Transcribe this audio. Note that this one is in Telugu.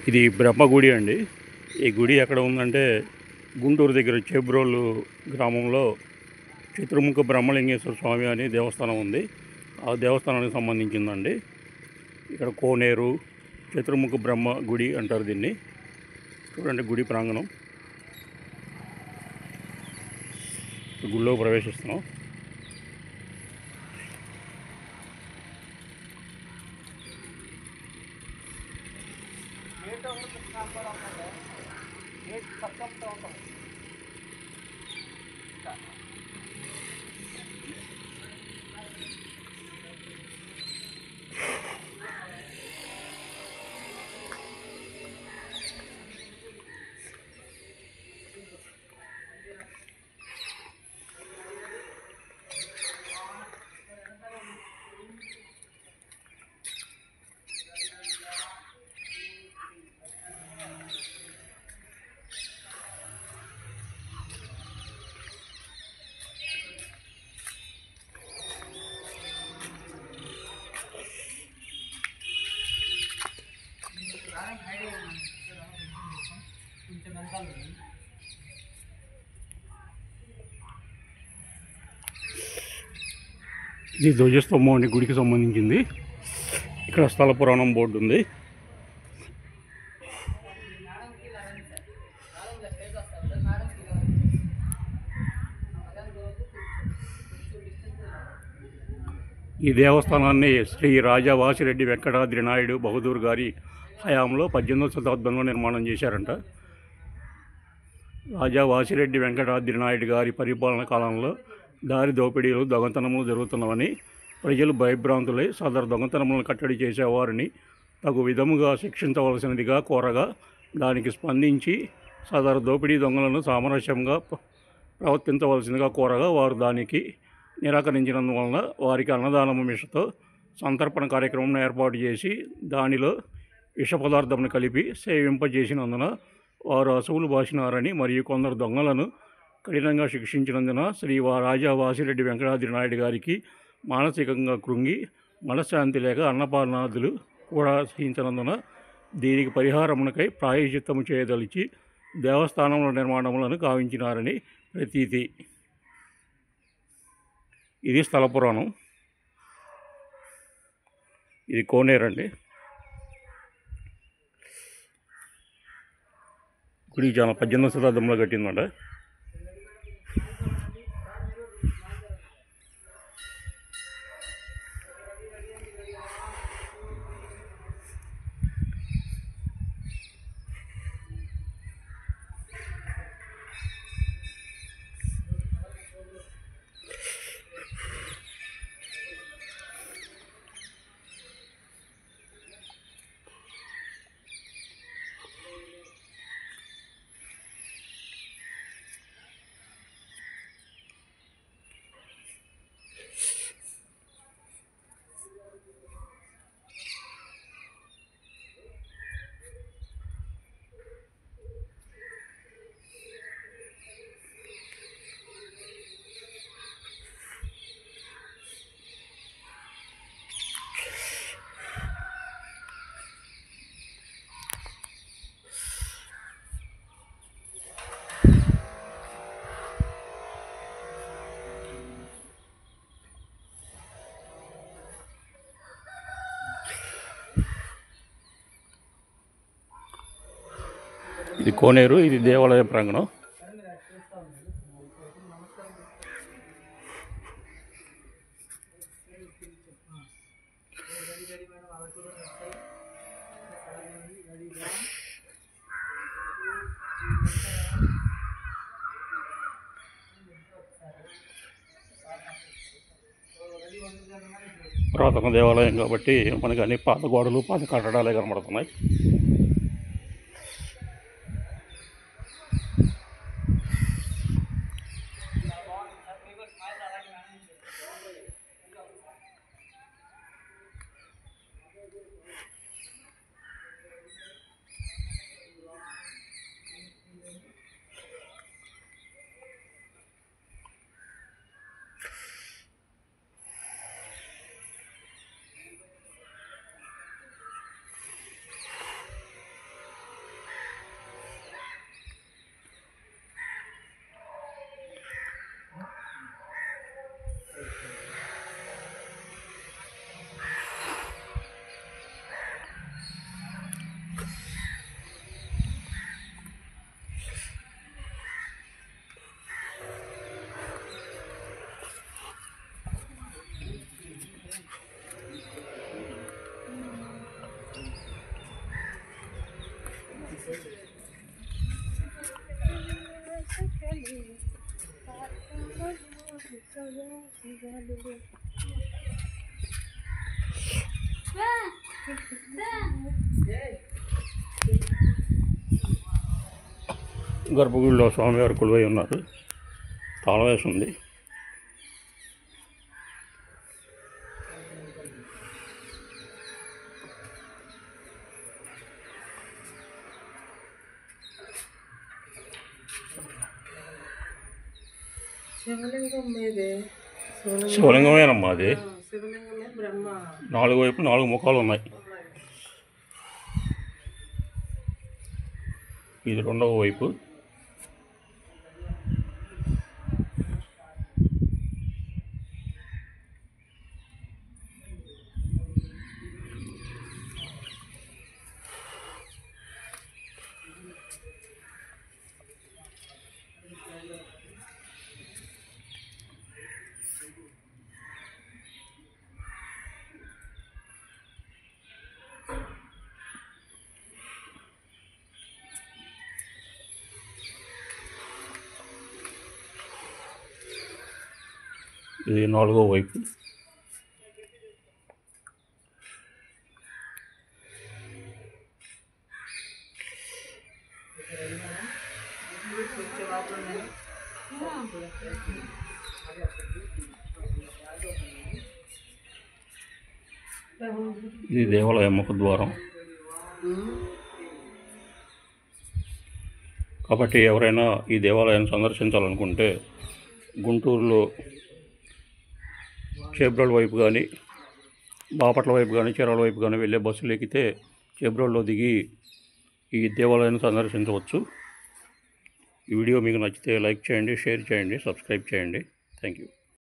ఇది బ్రహ్మగుడి అండి. ఈ గుడి ఎక్కడ ఉందంటే గుంటూరు దగ్గర చేబ్రోలు గ్రామంలో చతుర్ముఖ బ్రహ్మలింగేశ్వర స్వామి అనే దేవస్థానం ఉంది. ఆ దేవస్థానానికి సంబంధించిందండి. ఇక్కడ కోనేరు చతుర్ముఖ బ్రహ్మ గుడి అంటారు దీన్ని. చూడండి గుడి ప్రాంగణం. గుడిలో ప్రవేశిస్తున్నాం. ఇది ధ్వజస్తంభం అండి, గుడికి సంబంధించింది. ఇక్కడ స్థల పురాణం బోర్డు ఉంది. ఈ దేవస్థానాన్ని శ్రీ రాజా వాసిరెడ్డి వెంకటాద్రి నాయుడు బహదూర్ గారి హయాంలో 18వ శతాబ్దంలో నిర్మాణం చేశారంట. రాజా వాసిరెడ్డి వెంకటాద్రి నాయుడు గారి పరిపాలన కాలంలో దారి దోపిడీలు దొంగతనములు జరుగుతున్నవని ప్రజలు భయభ్రాంతులై సదరు దొంగతనములను కట్టడి చేసేవారిని తగు విధముగా శిక్షించవలసినదిగా కోరగా దానికి స్పందించి సదరు దోపిడీ దొంగలను సామరస్యంగా ప్రవర్తించవలసిందిగా కోరగా వారు దానికి నిరాకరించినందువలన వారికి అన్నదానము మిషతో సంతర్పణ కార్యక్రమం ఏర్పాటు చేసి దానిలో విష పదార్థమును కలిపి సేవింపజేసినందున వారు అసువులు బాసినారని మరియు కొందరు దొంగలను కఠినంగా శిక్షించినందున శ్రీ రాజా వాసిరెడ్డి వెంకటాద్రి నాయుడు గారికి మానసికంగా కృంగి మనశ్శాంతి లేక అన్నపానాదులు కూడా సహించినందున దీనికి పరిహారమునకై ప్రాయశ్చిత్తము చేయదలిచి దేవస్థానముల నిర్మాణములను గావించినారని ప్రతీతి. ఇది స్థల పురాణం. ఇది కోనేరండి. గుడి చాలా 18వ శతాబ్దంలో కట్టిందంట. ఇది కోనేరు. ఇది దేవాలయ ప్రాంగణం. పురాతన దేవాలయం కాబట్టి మనకి అన్ని పాత గోడలు పాత కట్టడాలే కనబడుతున్నాయి. గర్భగుడిలో స్వామివారు కొలువై ఉన్నారు. తాళం వేసి ఉంది. శివలింగమేనమ్మా అది. 4 వైపులు 4 ముఖాలు ఉన్నాయి. ఇది 2వ వైపు. ఇది 4వ వైపు. ఇది దేవాలయం ముఖద్వారం. కాబట్టి ఎవరైనా ఈ దేవాలయాన్ని సందర్శించాలనుకుంటే గుంటూరులో చేబ్రోలు వైపు కానీ, బాపట్ల వైపు కానీ, చీరాల వైపు కానీ వెళ్ళే బస్సులు ఎక్కితే చేబ్రోల్లో దిగి ఈ దేవాలయాన్ని సందర్శించవచ్చు. ఈ వీడియో మీకు నచ్చితే లైక్ చేయండి, షేర్ చేయండి, సబ్స్క్రైబ్ చేయండి. Thank you.